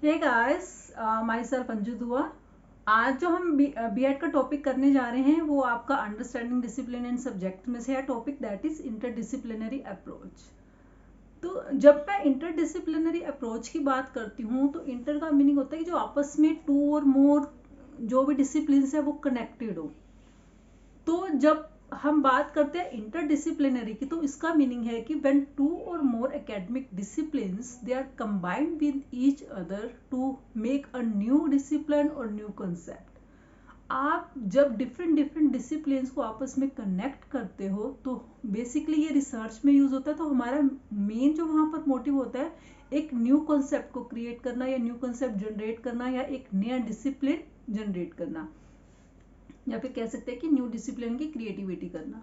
हे guys, myself Anju Dua. आज जो हम बीएड का टॉपिक करने जा रहे हैं वो आपका अंडरस्टैंडिंग डिसिप्लिन एंड सब्जेक्ट में से है topic, that is interdisciplinary approach. तो जब मैं इंटरडिसिप्लिनरी अप्रोच की बात करती हूँ तो इंटर का मीनिंग होता है कि जो आपस में टू और मोर जो भी डिसिप्लिन है वो कनेक्टेड हो। तो जब हम बात करते हैं इंटरडिसिप्लिनरी की तो इसका मीनिंग है कि when two or more academic disciplines they are combined with each other to make a new discipline or new concept. आप जब डिफरेंट डिफरेंट डिसिप्लिन्स को आपस में कनेक्ट करते हो तो बेसिकली ये रिसर्च में यूज होता है। तो हमारा मेन जो वहाँ पर मोटिव होता है एक न्यू कॉन्सेप्ट को क्रिएट करना या न्यू कॉन्सेप्ट जनरेट करना या एक नया डिसिप्लिन जनरेट करना, या फिर कह सकते हैं कि न्यू डिसिप्लिन की क्रिएटिविटी करना,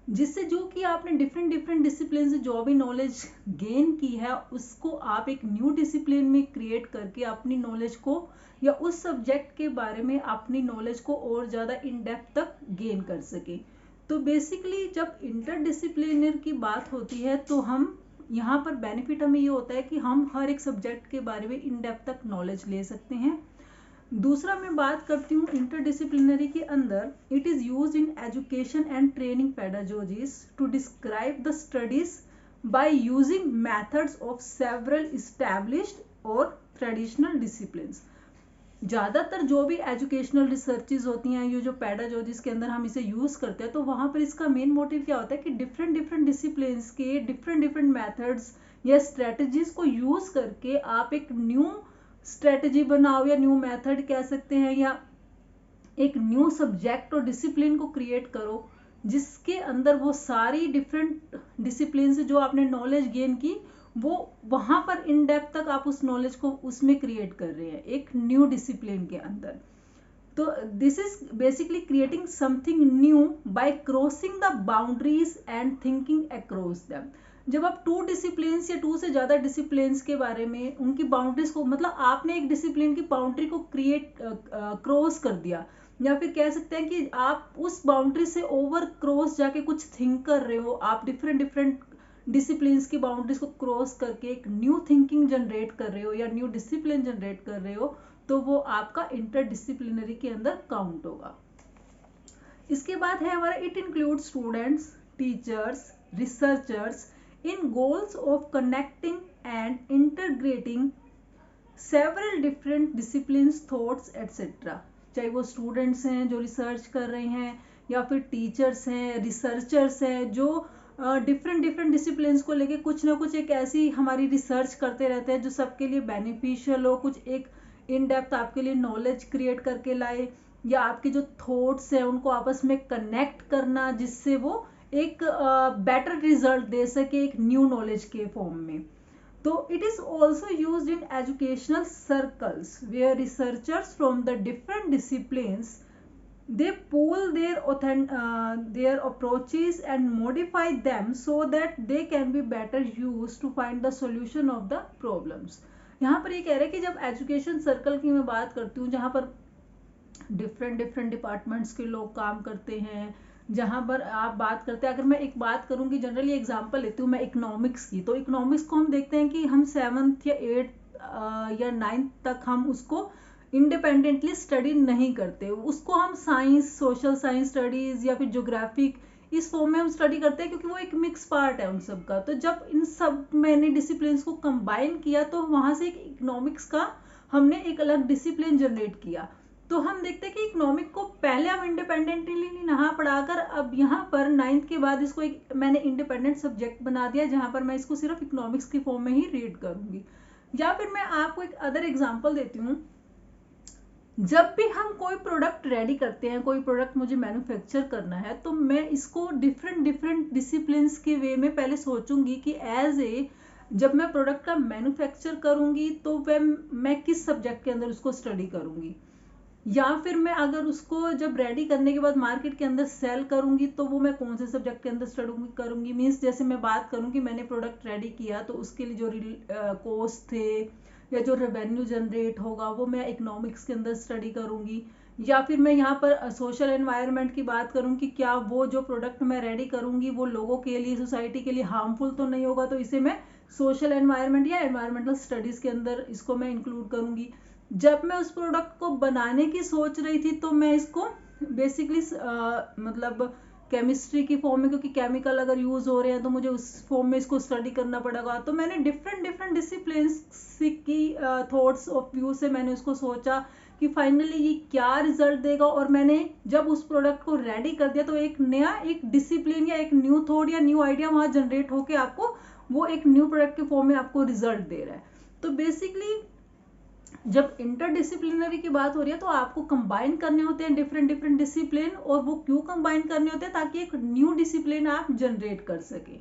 जिससे जो कि आपने डिफरेंट डिफरेंट डिसिप्लिन से जो भी नॉलेज गेन की है उसको आप एक न्यू डिसिप्लिन में क्रिएट करके अपनी नॉलेज को या उस सब्जेक्ट के बारे में अपनी नॉलेज को और ज़्यादा इन डेप्थ तक गेन कर सके। तो बेसिकली जब इंटरडिसिप्लिनर की बात होती है तो हम यहाँ पर बेनिफिट हमें ये होता है कि हम हर एक सब्जेक्ट के बारे में इन डेप्थ तक नॉलेज ले सकते हैं। दूसरा मैं बात करती हूँ इंटरडिसिप्लिनरी के अंदर, it is use in education and training pedagogies to describe the studies by using methods of several established or traditional disciplines. ज़्यादातर जो भी एजुकेशनल रिसर्चेज होती हैं, ये जो पेडागोजीज के अंदर हम इसे यूज़ करते हैं, तो वहाँ पर इसका मेन मोटिव क्या होता है कि डिफरेंट डिफरेंट डिसिप्लिन्स के डिफरेंट डिफरेंट मेथड्स या स्ट्रेटजीज को यूज़ करके आप एक न्यू स्ट्रेटजी बनाओ या न्यू मेथड कह सकते हैं या एक न्यू सब्जेक्ट और डिसिप्लिन को क्रिएट करो जिसके अंदर वो सारी डिफरेंट डिसिप्लिन से जो आपने नॉलेज गेन की वो वहां पर इन डेप्थ तक आप उस नॉलेज को उसमें क्रिएट कर रहे हैं एक न्यू डिसिप्लिन के अंदर। तो this is basically creating something new bye crossing the boundaries and thinking across them. जब आप टू डिसिप्लिन्स या टू से ज़्यादा डिसिप्लिन्स के बारे में उनकी बाउंड्रीज को, मतलब आपने एक डिसिप्लिन की बाउंड्री को क्रिएट क्रॉस कर दिया, या फिर कह सकते हैं कि आप उस बाउंड्री से ओवर क्रॉस जाके कुछ थिंक कर रहे हो, आप डिफरेंट डिफरेंट डिसिप्लिन्स की बाउंड्रीज को क्रॉस करके एक न्यू थिंकिंग जनरेट कर रहे हो या न्यू डिसिप्लिन जनरेट कर रहे हो, तो वो आपका इंटरडिसिप्लिनरी के अंदर काउंट होगा। इसके बाद है हमारा it include students, teachers, researchers in goals of connecting and integrating several different disciplines, thoughts etcetera. चाहे वो स्टूडेंट्स हैं जो रिसर्च कर रहे हैं या फिर टीचर्स हैं, रिसर्चर्स हैं जो डिफरेंट डिफरेंट डिसिप्लिन्स को लेके कुछ ना कुछ एक ऐसी हमारी रिसर्च करते रहते हैं जो सबके लिए बेनिफिशियल हो, कुछ एक इन डेप्थ आपके लिए नॉलेज क्रिएट करके लाए, या आपके जो थॉट्स हैं उनको आपस में कनेक्ट करना जिससे वो एक बेटर रिजल्ट दे सके एक न्यू नॉलेज के फॉर्म में। तो it is also used in educational circles where researchers from the different disciplines they pool their approaches and modify them so that they can be better used to find the solution of the problems। यहाँ पर ये कह रहे हैं कि जब education circle की मैं बात करती हूँ जहाँ पर डिफरेंट डिफरेंट डिपार्टमेंट्स के लोग काम करते हैं, जहाँ पर आप बात करते हैं, अगर मैं एक बात करूँगी जनरली एग्जांपल लेती हूँ मैं इकोनॉमिक्स की, तो इकोनॉमिक्स को हम देखते हैं कि हम 7th या 8th या 9th तक हम उसको इंडिपेंडेंटली स्टडी नहीं करते, उसको हम साइंस, सोशल साइंस स्टडीज या फिर ज्योग्राफिक इस फॉर्म में हम स्टडी करते हैं क्योंकि वो एक मिक्स पार्ट है उन सब का। तो जब इन सब मैंने डिसिप्लिन को कंबाइन किया तो वहाँ से एक इकोनॉमिक्स का हमने एक अलग डिसिप्लिन जनरेट किया। तो हम देखते हैं कि इकोनॉमिक को पहले हम इंडिपेंडेंटली नहीं पढ़ाकर अब यहाँ पर 9th के बाद इसको एक मैंने इंडिपेंडेंट सब्जेक्ट बना दिया जहाँ पर मैं इसको सिर्फ इकोनॉमिक्स की फॉर्म में ही रीड करूंगी। या फिर मैं आपको एक अदर एग्जांपल देती हूँ, जब भी हम कोई प्रोडक्ट रेडी करते हैं, कोई प्रोडक्ट मुझे मैन्युफैक्चर करना है, तो मैं इसको डिफरेंट डिफरेंट डिसिप्लिन्स के वे में पहले सोचूंगी कि एज ए जब मैं प्रोडक्ट का मैन्युफैक्चर करूंगी तो मैं किस सब्जेक्ट के अंदर उसको स्टडी करूंगी, या फिर मैं अगर उसको जब रेडी करने के बाद मार्केट के अंदर सेल करूंगी तो वो मैं कौन से सब्जेक्ट के अंदर स्टडी करूंगी। मीन्स जैसे मैं बात करूं कि मैंने प्रोडक्ट रेडी किया तो उसके लिए जो कॉस्ट थे या जो रेवेन्यू जनरेट होगा वो मैं इकोनॉमिक्स के अंदर स्टडी करूंगी। या फिर मैं यहाँ पर सोशल एनवायरनमेंट की बात करूँ कि क्या वो जो प्रोडक्ट मैं रेडी करूंगी वो लोगों के लिए, सोसाइटी के लिए हार्मफुल तो नहीं होगा, तो इसे मैं सोशल एनवायरनमेंट या एनवायरमेंटल स्टडीज़ के अंदर इसको मैं इंक्लूड करूँगी। जब मैं उस प्रोडक्ट को बनाने की सोच रही थी तो मैं इसको बेसिकली मतलब केमिस्ट्री की फॉर्म में, क्योंकि केमिकल अगर यूज़ हो रहे हैं तो मुझे उस फॉर्म में इसको स्टडी करना पड़ेगा। तो मैंने डिफरेंट डिसिप्लिन्स की थॉट्स ऑफ व्यू से मैंने उसको सोचा कि फाइनली ये क्या रिजल्ट देगा, और मैंने जब उस प्रोडक्ट को रेडी कर दिया तो एक नया एक डिसिप्लिन या एक न्यू थॉट या न्यू आइडिया वहाँ जनरेट होके आपको वो एक न्यू प्रोडक्ट के फॉर्म में आपको रिजल्ट दे रहा है। तो बेसिकली जब इंटरडिसिप्लिनरी की बात हो रही है तो आपको कंबाइन करने होते हैं डिफरेंट डिसिप्लिन, और वो क्यों कंबाइन करने होते हैं, ताकि एक न्यू डिसिप्लिन आप जनरेट कर सके।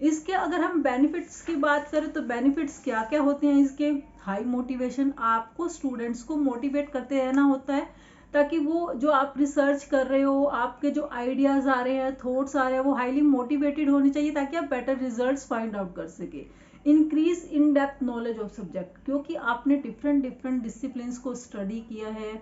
इसके अगर हम बेनिफिट्स की बात करें तो बेनिफिट्स क्या क्या होते हैं इसके। हाई मोटिवेशन, आपको स्टूडेंट्स को मोटिवेट करते रहना होता है ताकि वो जो आप रिसर्च कर रहे हो, आपके जो आइडियाज आ रहे हैं, थॉट्स आ रहे हैं, वो हाईली मोटिवेटेड होनी चाहिए ताकि आप बेटर रिजल्ट्स फाइंड आउट कर सके। Increase in depth knowledge of subject, क्योंकि आपने डिफरेंट डिसिप्लिन्स को स्टडी किया है,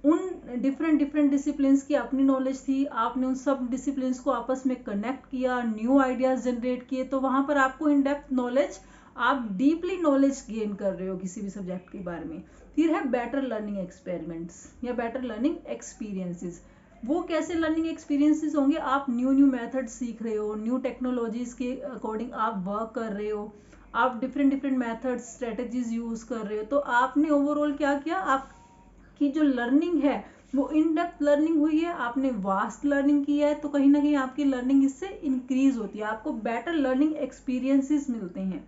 उन डिफरेंट डिसिप्लिन्स की अपनी नॉलेज थी, आपने उन सब डिसिप्लिन्स को आपस में कनेक्ट किया, न्यू आइडियाज जनरेट किए, तो वहां पर आपको इन डेप्थ नॉलेज, आप डीपली नॉलेज गेन कर रहे हो किसी भी सब्जेक्ट के बारे में। फिर है बेटर लर्निंग एक्सपेरिमेंट्स या बेटर लर्निंग एक्सपीरियंसेस। वो कैसे लर्निंग एक्सपीरियंसेस होंगे, आप न्यू मेथड सीख रहे हो, न्यू टेक्नोलॉजीज के अकॉर्डिंग आप वर्क कर रहे हो, आप डिफरेंट मेथड्स स्ट्रेटजीज यूज कर रहे हो, तो आपने ओवरऑल क्या किया, आपकी जो लर्निंग है वो इन डेप्थ लर्निंग हुई है, आपने वास्ट लर्निंग किया है, तो कहीं ना कहीं आपकी लर्निंग इससे इंक्रीज होती है, आपको बेटर लर्निंग एक्सपीरियंसेस मिलते हैं।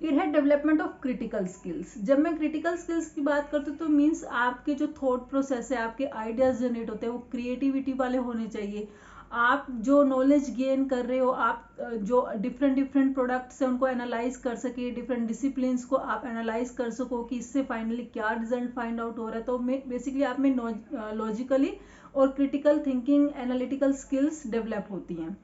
फिर है डेवलपमेंट ऑफ क्रिटिकल स्किल्स। जब मैं क्रिटिकल स्किल्स की बात करती हूँ तो मीन्स आपके जो थॉट प्रोसेस है, आपके आइडियाज जनरेट होते हैं, वो क्रिएटिविटी वाले होने चाहिए। आप जो नॉलेज गेन कर रहे हो, आप जो डिफरेंट प्रोडक्ट्स हैं उनको एनालाइज कर सके, डिफरेंट डिसिप्लिन्स को आप एनालाइज कर सको कि इससे फाइनली क्या रिजल्ट फाइंड आउट हो रहा है। तो बेसिकली आप में लॉजिकली और critical thinking, analytical skills develop होती हैं।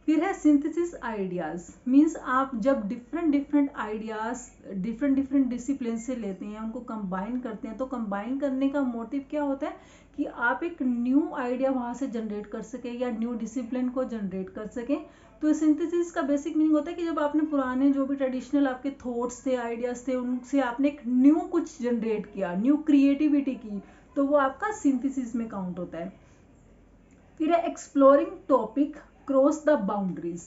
फिर है सिंथेसिस आइडियाज, मीन्स आप जब डिफरेंट आइडियाज डिफरेंट डिसिप्लिन से लेते हैं, उनको कंबाइन करते हैं, तो कंबाइन करने का मोटिव क्या होता है कि आप एक न्यू आइडिया वहां से जनरेट कर सके या न्यू डिसिप्लिन को जनरेट कर सके। तो सिंथेसिस का बेसिक मीनिंग होता है कि जब आपने पुराने जो भी ट्रेडिशनल आपके थॉट्स थे, आइडियाज थे, उनसे आपने एक न्यू कुछ जनरेट किया, न्यू क्रिएटिविटी की, तो वो आपका सिंथेसिस में काउंट होता है। फिर है exploring topic cross the boundaries.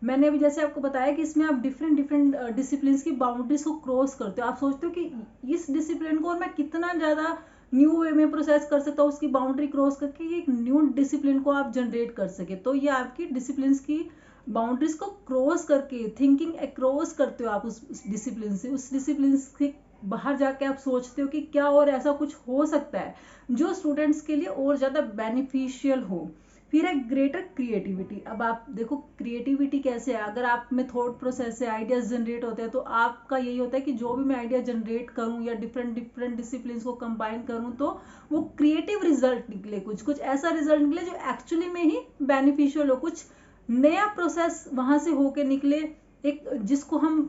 मैंने अभी जैसे आपको बताया कि इसमें आप डिफरेंट डिसिप्लिन की बाउंड्रीज को क्रॉस करते हो, आप सोचते हो कि इस डिसिप्लिन को और मैं कितना ज़्यादा न्यू वे में प्रोसेस कर सकता हूँ, उसकी बाउंड्री क्रॉस करके एक न्यू डिसिप्लिन को आप जनरेट कर सके। तो ये आपकी डिसिप्लिन की बाउंड्रीज को क्रॉस करके थिंकिंग अक्रॉस करते हो आप उस डिसिप्लिन से, उस डिसिप्लिन से बाहर जाके आप सोचते हो कि क्या और ऐसा कुछ हो सकता है जो स्टूडेंट्स के लिए और ज़्यादा बेनिफिशियल हो। फिर है ग्रेटर क्रिएटिविटी। अब आप देखो क्रिएटिविटी कैसे है, अगर आप में थॉट प्रोसेस से आइडियाज जनरेट होते हैं तो आपका यही होता है कि जो भी मैं आइडिया जनरेट करूं या डिफरेंट डिसिप्लिन को कंबाइन करूं तो वो क्रिएटिव रिजल्ट निकले, कुछ ऐसा रिजल्ट निकले जो एक्चुअली में ही बेनिफिशियल हो, कुछ नया प्रोसेस वहां से होके निकले, एक जिसको हम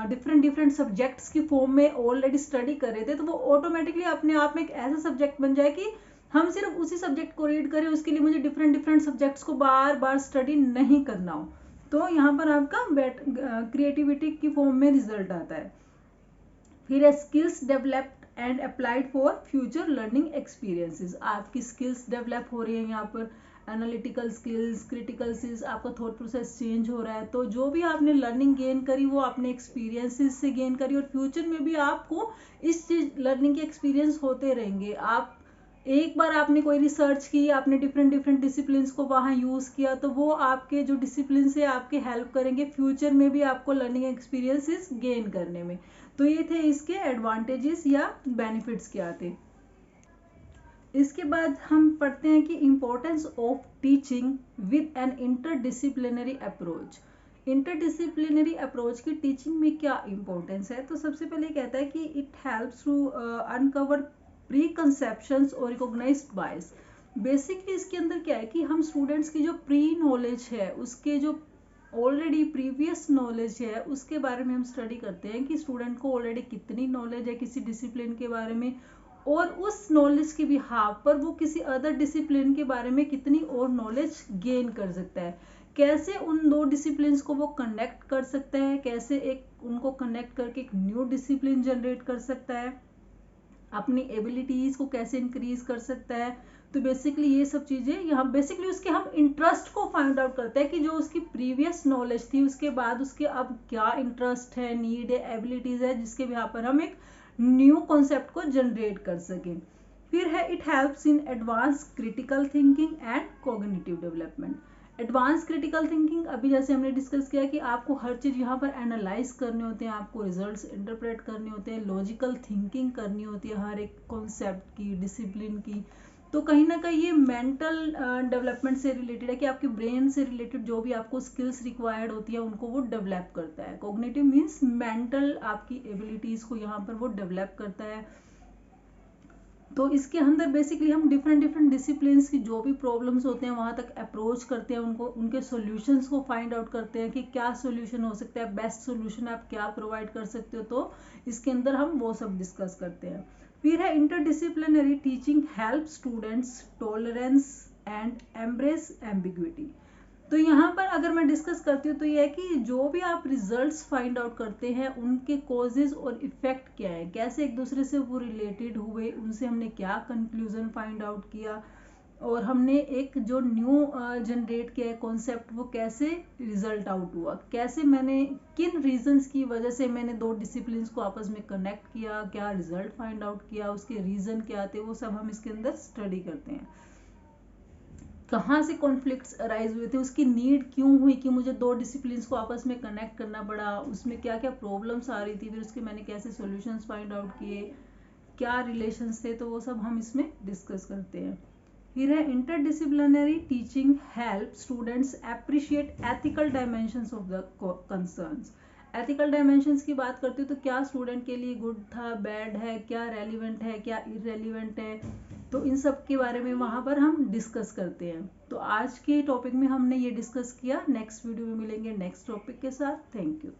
डिफरेंट सब्जेक्ट्स की फॉर्म में ऑलरेडी स्टडी कर रहे थे, तो वो ऑटोमेटिकली अपने आप में एक ऐसा सब्जेक्ट बन जाए कि हम सिर्फ उसी सब्जेक्ट को रीड करें, उसके लिए मुझे डिफरेंट सब्जेक्ट्स को बार बार स्टडी नहीं करना हो। तो यहाँ पर आपका क्रिएटिविटी की फॉर्म में रिजल्ट आता है। फिर है skills developed and applied for future learning experiences. आपकी स्किल्स डेवलप हो रही है यहाँ पर, एनालिटिकल स्किल्स, क्रिटिकल स्किल्स, आपका थॉट प्रोसेस चेंज हो रहा है, तो जो भी आपने लर्निंग गेन करी वो आपने एक्सपीरियंसेस से गेन करी, और फ्यूचर में भी आपको इस चीज लर्निंग के एक्सपीरियंस होते रहेंगे। आप एक बार आपने कोई रिसर्च की, आपने डिफरेंट डिसिप्लिन्स को वहाँ यूज़ किया, तो वो आपके जो डिसिप्लिन से आपके हेल्प करेंगे फ्यूचर में भी आपको लर्निंग एक्सपीरियंसेस गेन करने में। तो ये थे इसके एडवांटेजेस या बेनिफिट्स क्या थे। इसके बाद हम पढ़ते हैं कि importance of teaching with an interdisciplinary approach. Interdisciplinary approach की टीचिंग में क्या इम्पोर्टेंस है, तो सबसे पहले कहता है कि it helps to uncover preconceptions और रिकॉग्नाइज्ड बायस। बेसिकली इसके अंदर क्या है कि हम स्टूडेंट्स की जो प्री नॉलेज है, उसके जो ऑलरेडी प्रीवियस नॉलेज है, उसके बारे में हम स्टडी करते हैं कि स्टूडेंट को ऑलरेडी कितनी नॉलेज है किसी डिसिप्लिन के बारे में, और उस नॉलेज के बिहाफ पर वो किसी अदर डिसिप्लिन के बारे में कितनी और नॉलेज गेन कर सकता है। कैसे उन दो डिसिप्लिन्स को वो कनेक्ट कर सकता है, कैसे एक उनको कनेक्ट करके एक न्यू डिसिप्लिन जनरेट कर सकता है, अपनी एबिलिटीज को कैसे इंक्रीज कर सकता है। तो बेसिकली ये सब चीजें यहाँ बेसिकली उसके हम इंटरेस्ट को फाइंड आउट करते हैं कि जो उसकी प्रीवियस नॉलेज थी उसके बाद उसके अब क्या इंटरेस्ट है, नीड है, एबिलिटीज है, जिसके यहाँ पर हम एक न्यू कॉन्सेप्ट को जनरेट कर सकें। फिर है it helps in advance critical thinking and cognitive development. Advance critical thinking अभी जैसे हमने डिस्कस किया कि आपको हर चीज़ यहाँ पर एनालाइज करने होते हैं, आपको रिजल्ट्स इंटरप्रेट करने होते हैं, लॉजिकल थिंकिंग करनी होती है हर एक कॉन्सेप्ट की, डिसिप्लिन की। तो कहीं ना कहीं ये मेंटल डेवलपमेंट से रिलेटेड है कि आपके ब्रेन से रिलेटेड जो भी आपको स्किल्स रिक्वायर्ड होती है उनको वो डेवलप करता है। कॉग्निटिव मीन्स मेंटल आपकी एबिलिटीज को यहाँ पर वो डेवलप करता है। तो इसके अंदर बेसिकली हम डिफरेंट डिसिप्लिन्स की जो भी प्रॉब्लम्स होते हैं वहाँ तक अप्रोच करते हैं, उनको उनके सॉल्यूशंस को फाइंड आउट करते हैं कि क्या सॉल्यूशन हो सकता है, बेस्ट सॉल्यूशन आप क्या प्रोवाइड कर सकते हो। तो इसके अंदर हम वो सब डिस्कस करते हैं। फिर है interdisciplinary teaching help students tolerance and embrace ambiguity. तो यहाँ पर अगर मैं डिस्कस करती हूँ तो ये है कि जो भी आप रिजल्ट्स फाइंड आउट करते हैं उनके कॉजेज और इफेक्ट क्या है, कैसे एक दूसरे से वो रिलेटेड हुए, उनसे हमने क्या कंक्लूजन फाइंड आउट किया, और हमने एक जो न्यू जनरेट किया है कॉन्सेप्ट वो कैसे रिजल्ट आउट हुआ, कैसे मैंने किन रीजंस की वजह से मैंने दो डिसिप्लिन्स को आपस में कनेक्ट किया, क्या रिजल्ट फाइंड आउट किया, उसके रीजन क्या थे, वो सब हम इसके अंदर स्टडी करते हैं। कहाँ से कॉन्फ्लिक्ट्स अराइज हुए थे, उसकी नीड क्यों हुई कि मुझे दो डिसिप्लिन्स को आपस में कनेक्ट करना पड़ा, उसमें क्या क्या प्रॉब्लम्स आ रही थी, फिर उसके मैंने कैसे सॉल्यूशंस फाइंड आउट किए, क्या रिलेशंस थे, तो वो सब हम इसमें डिस्कस करते हैं। फिर है interdisciplinary teaching help students appreciate ethical dimensions of the concerns. Ethical dimensions की बात करती हूँ तो क्या स्टूडेंट के लिए गुड था, बैड है, क्या रेलिवेंट है, क्या इरेलीवेंट है, तो इन सब के बारे में वहाँ पर हम डिस्कस करते हैं। तो आज के टॉपिक में हमने ये डिस्कस किया। नेक्स्ट वीडियो में मिलेंगे नेक्स्ट टॉपिक के साथ। Thank you.